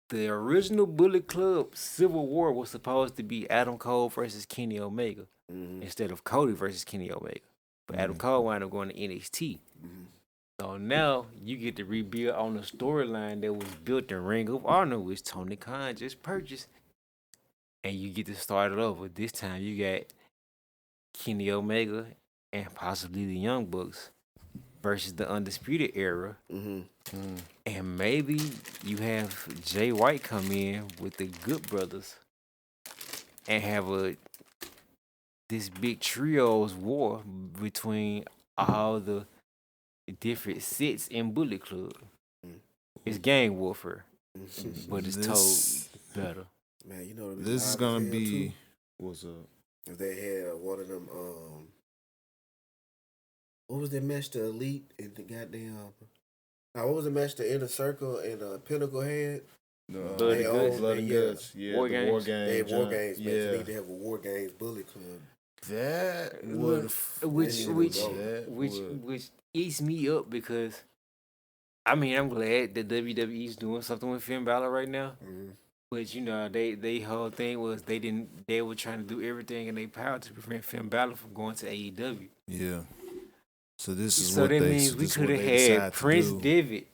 the original Bullet Club Civil War was supposed to be Adam Cole versus Kenny Omega instead of Cody versus Kenny Omega. But Adam Cole wound up going to NXT. So now you get to rebuild on the storyline that was built in Ring of Honor, which Tony Khan just purchased. And you get to start it over. This time you got Kenny Omega and possibly the Young Bucks versus the Undisputed Era. And maybe you have Jay White come in with the Good Brothers and have this big trios war between all the different sets in Bullet Club. It's gang warfare, but it's This- told better. Man, you know This is gonna be what's up. If they had one of them, what was that match the Elite and the goddamn? Now, what was the match the Inner Circle and Pinnacle had? Blood and Guts. Blood and Guts. Yeah, War the Games. War They Games. had War Games match. Yeah. They need to have a War Games Bullet Club. That would Which eats me up because I mean I'm glad that WWE's doing something with Finn Balor right now. Mm-hmm. But you know, they whole thing was they were trying to do everything in their power to prevent Finn Balor from going to AEW. Yeah. So this is So what that they means we this is could what have they had decide to Prince do. Devitt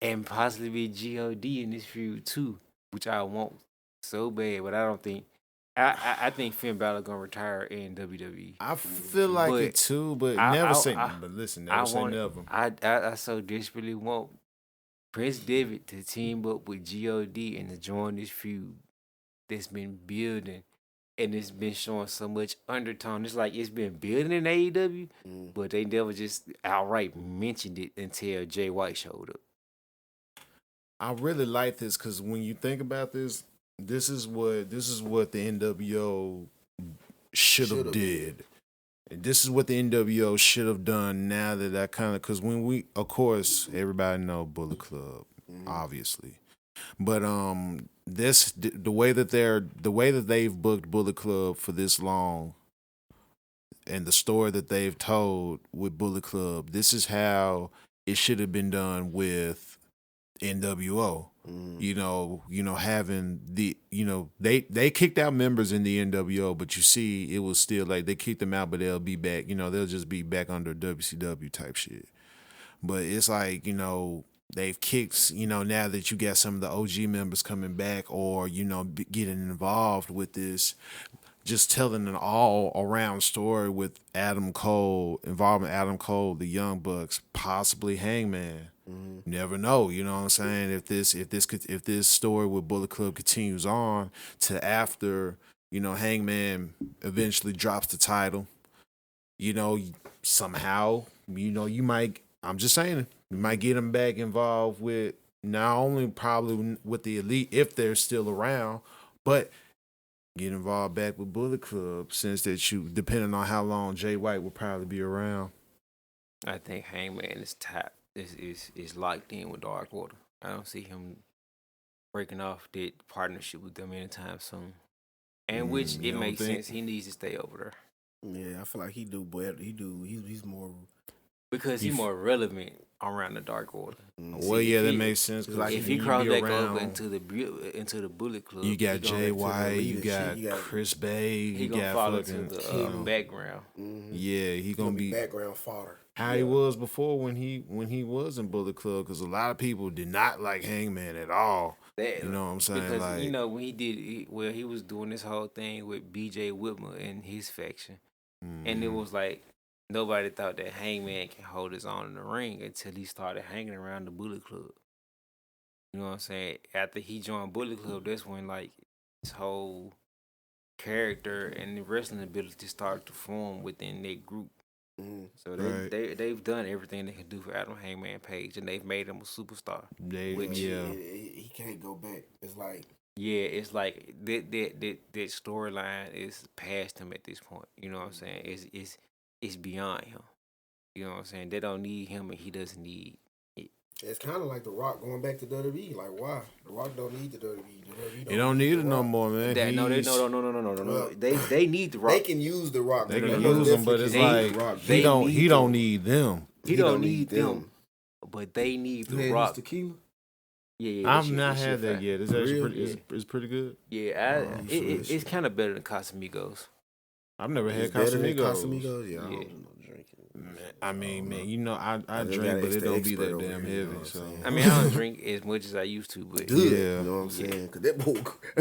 and possibly God in this feud too, which I want so bad, but I don't think. I think Finn Balor gonna retire in WWE. I feel like But it too, but I- never I- say. I- but listen, I never say want. never. I so desperately want Prince Devitt to team up with God and to join this feud that's been building, and it's been showing so much undertone. It's like it's been building in AEW, but they never just outright mentioned it until Jay White showed up. I really like this because when you think about this, this is what the NWO should have did. And this is what the NWO should have done. Now that I kind of because when we, of course, everybody know Bullet Club, obviously, but the way that they've booked Bullet Club for this long, and the story that they've told with Bullet Club, this is how it should have been done with NWO. You know, having the, they kicked out members in the NWO, but you see, it was still like they kicked them out, but they'll be back. They'll just be back under WCW type shit. But it's like, they've kicked, now that you got some of the OG members coming back or, getting involved with this, just telling an all around story with Adam Cole, involving Adam Cole, the Young Bucks, possibly Hangman. Never know, you know what I'm saying? If this story with Bullet Club continues on to after, Hangman eventually drops the title, somehow, you might, I'm just saying, you might get him back involved with not only probably with the Elite if they're still around, but get involved back with Bullet Club since that depending on how long Jay White will probably be around. I think Hangman is tapped. Is locked in with Dark Order. I don't see him breaking off that partnership with them anytime soon. And which it makes sense. He needs to stay over there. Yeah, I feel like he do better. He's more because he's more relevant around the Dark Order. Well, that makes sense. Like if he crossed back over into the Bullet Club, you got Jay White, you got Chris Bay, he gonna fall into the background. Yeah, he gonna be background fodder. How he was before when he was in Bullet Club, because a lot of people did not like Hangman at all. You know what I'm saying? Because like, when he was doing this whole thing with BJ Whitmer and his faction, and it was like nobody thought that Hangman can hold his own in the ring until he started hanging around the Bullet Club. You know what I'm saying? After he joined Bullet Club, that's when like his whole character and the wrestling ability started to form within that group. So they've done everything they can do for Adam Hangman Page, and they've made him a superstar. He can't go back. It's like that storyline is past him at this point. You know what I'm saying? It's beyond him. You know what I'm saying? They don't need him, and he doesn't need it. It's kind of like The Rock going back to WWE. Like, why? The Rock don't need the WWE. He don't need it no more, man. No. They need The Rock. They can use The Rock. They can use him, but it's like he don't need them. He don't need them, but they need The Rock. Tequila? Yeah. I've not had that yet. It's actually it's pretty good. Yeah, it's kind of better than Casamigos. I've never had Casamigos. Yeah. Yeah. I mean, man, I drink, but it don't be that damn heavy. So I mean, I don't drink as much as I used to, but you know what I'm saying? Cause that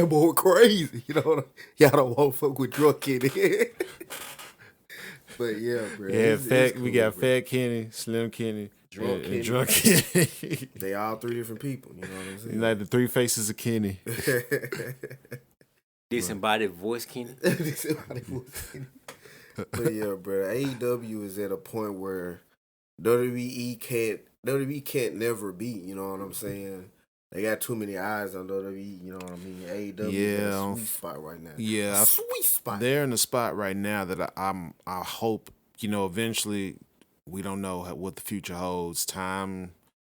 boy crazy. Y'all don't want to fuck with drunk Kenny. But yeah, bro. Yeah, we got Fat Kenny, Slim Kenny, and Drunk Kenny. They all three different people. You know what I'm saying? Like the three faces of Kenny. Disembodied voice Kenny. Disembodied voice Kenny. But yeah, bro, AEW is at a point where WWE can't WWE can't never beat. You know what I'm saying? They got too many eyes on WWE. You know what I mean? AEW got a sweet spot right now. Yeah, a sweet spot. They're in the spot right now that I hope eventually. We don't know what the future holds. Times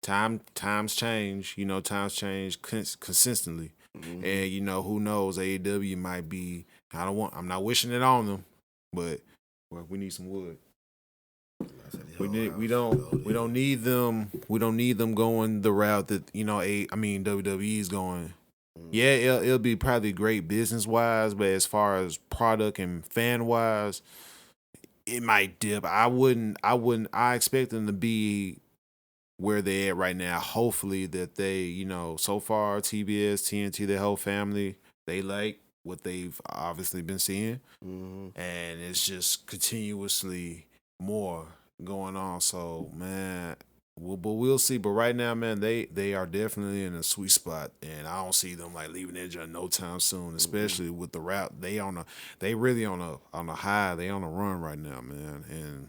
change. Times change consistently, and who knows? AEW might be. I'm not wishing it on them, but we need some wood. We don't need them. We don't need them going the route that WWE is going. Yeah, it'll be probably great business wise, but as far as product and fan wise, it might dip. I expect them to be where they're at right now. Hopefully that they, so far TBS, TNT, their whole family, they like what they've obviously been seeing, and it's just continuously more going on. So man, but we'll see. But right now, man, they are definitely in a sweet spot, and I don't see them like leaving it no time soon. Especially with the route they really on a high. They on a run right now, man. And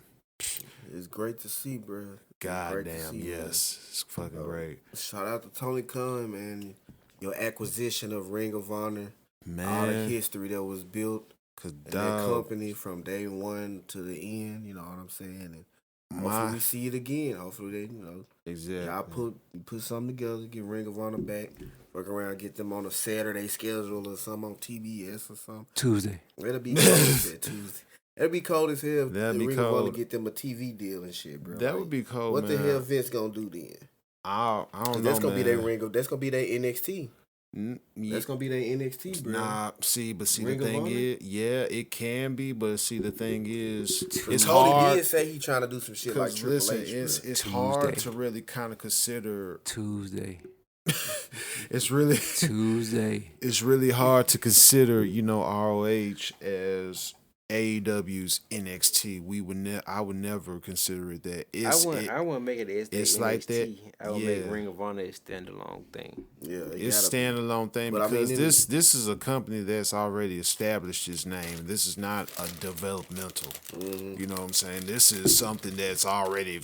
it's great to see, bro. God damn, yes, it's fucking great. Shout out to Tony Khan, man. Your acquisition of Ring of Honor, man, all the history that was built in that company from day one to the end. You know what I'm saying? And hopefully we see it again. Hopefully they, exactly. Y'all put something together, get Ring of Honor back, work around, get them on a Saturday schedule or something on TBS or something. Tuesday. It'll be cold as Tuesday. It'll be cold as hell. That'd be Ring cold. of Honor get them a TV deal and shit, bro. That would be cold. What man. the hell Vince gonna do then? I don't know. That's gonna man. be their Ring of. That's gonna be their NXT. That's gonna be their NXT, bro. Nah, see, the thing is, yeah, it can be, but see, the thing is, it's Cody hard. did say he trying to do some shit like Triple listen, H. It's hard to really kind of consider Tuesday. It's really Tuesday. It's really hard to consider, ROH as AEW's NXT. I would never consider it that. I wouldn't make it as it's NXT. like that. I would make Ring of Honor a standalone thing. Yeah, it's a standalone thing because this is a company that's already established its name. This is not a developmental. You know what I'm saying? This is something that's already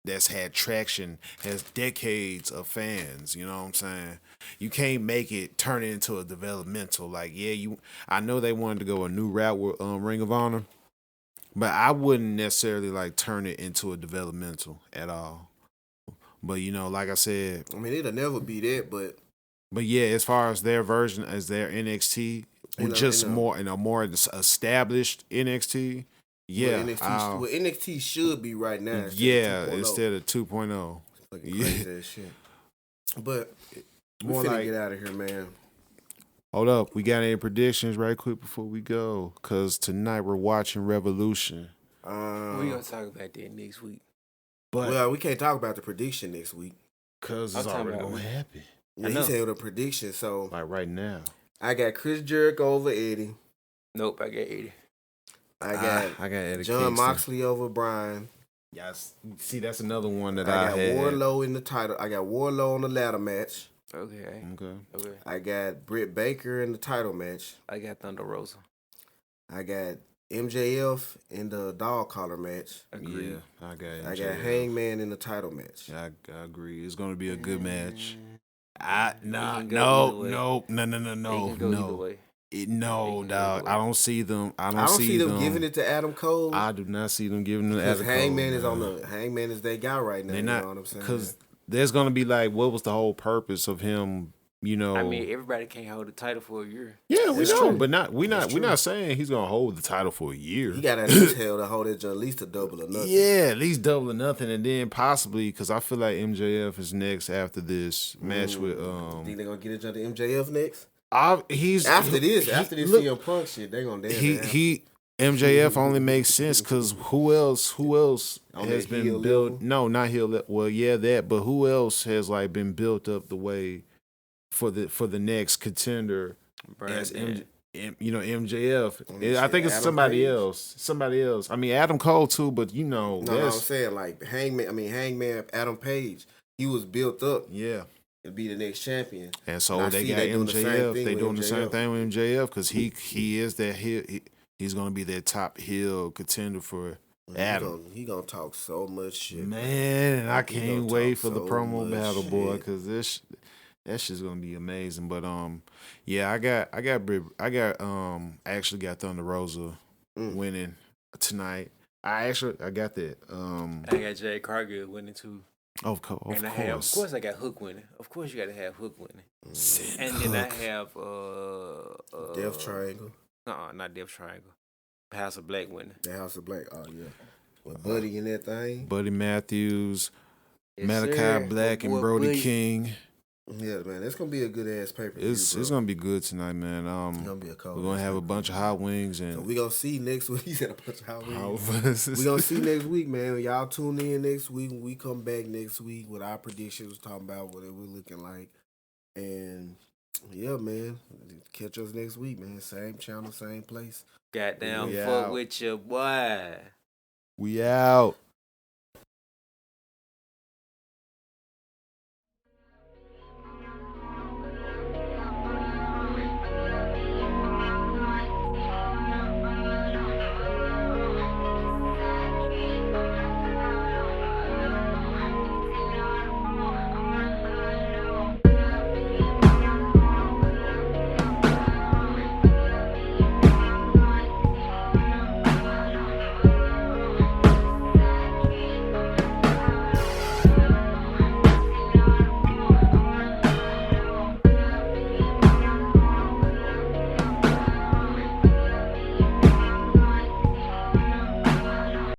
that's had traction, has decades of fans. You know what I'm saying? You can't make it turn it into a developmental. Like, I know they wanted to go a new route with Ring of Honor, but I wouldn't necessarily turn it into a developmental at all. But like I said, I mean, it'll never be that. But yeah, as far as their version as their NXT, more in a more established NXT. Yeah, NXT should be right now. Instead of 2.0. Fucking crazy ass shit. But we're finna get out of here, man. Hold up, we got any predictions right quick before we go? Cause tonight we're watching Revolution. We gonna talk about that next week. But we can't talk about the prediction next week. Cause it's already gonna happen. Yeah, he said a prediction, so like right now. I got Chris Jericho over Eddie. Nope, I got Eddie. I got Eddie John Kingston. Moxley over Brian. Yes. See, that's another one that I got had. Wardlow in the title. I got Wardlow on the ladder match. Okay. I got Britt Baker in the title match. I got Thunder Rosa. I got MJF in the dog collar match. Agreed. Yeah, I got MJF. I got Hangman in the title match. Yeah, I agree. It's gonna be a good match. No. Dog. I don't see them. I don't see them giving it to Adam Cole. I do not see them giving it to Adam Cole. Hangman is their guy right now. They're not, you know what I'm saying? Because there's gonna be what was the whole purpose of him? I mean, everybody can't hold the title for a year. Yeah, we know, but we're not saying he's gonna hold the title for a year. He got at least held to hold it at least a double or nothing. Yeah, at least double or nothing, and then possibly because I feel like MJF is next after this match with. Think they're gonna get each other MJF next? After this CM Punk shit, they gonna dance. MJF only makes sense because who else has been built? Level? No, not heel. Well, yeah, that, but who else has been built up the way for the next contender as MJF? I think it's somebody else. Somebody else. I mean, Adam Cole too, but No, I'm saying Hangman, Adam Page. He was built up. Yeah. To be the next champion. And so they got MJF. They doing the same thing with MJF because he is that heel. He's gonna be that top heel contender for Adam. He gonna talk so much shit. Man, I He can't gonna wait talk for the so promo much battle, boy, shit. because that shit's gonna be amazing. But yeah, I actually got Thunder Rosa winning tonight. I got that. I got Jay Cargill winning too. Of course. I got Hook winning. Of course, you got to have Hook winning. Send And Hook. then I have Death Triangle. not Death Triangle. House of Black winning. The House of Black. Oh yeah. With Buddy in that thing. Buddy Matthews, Yes, Malachi sir. Black, My and boy Brody Buddy. King. Yeah, man, it's gonna be a good ass paper. It's gonna be good tonight, man. It's gonna be a cold. We're gonna have a bunch of hot wings So and we gonna see next week. He said a bunch of hot wings. we We gonna see next week, man. Y'all tune in next week. When we come back next week with our predictions, talking about what it was looking like, and yeah, man, catch us next week, man. Same channel, same place. Goddamn, We fuck out. with your boy. We out.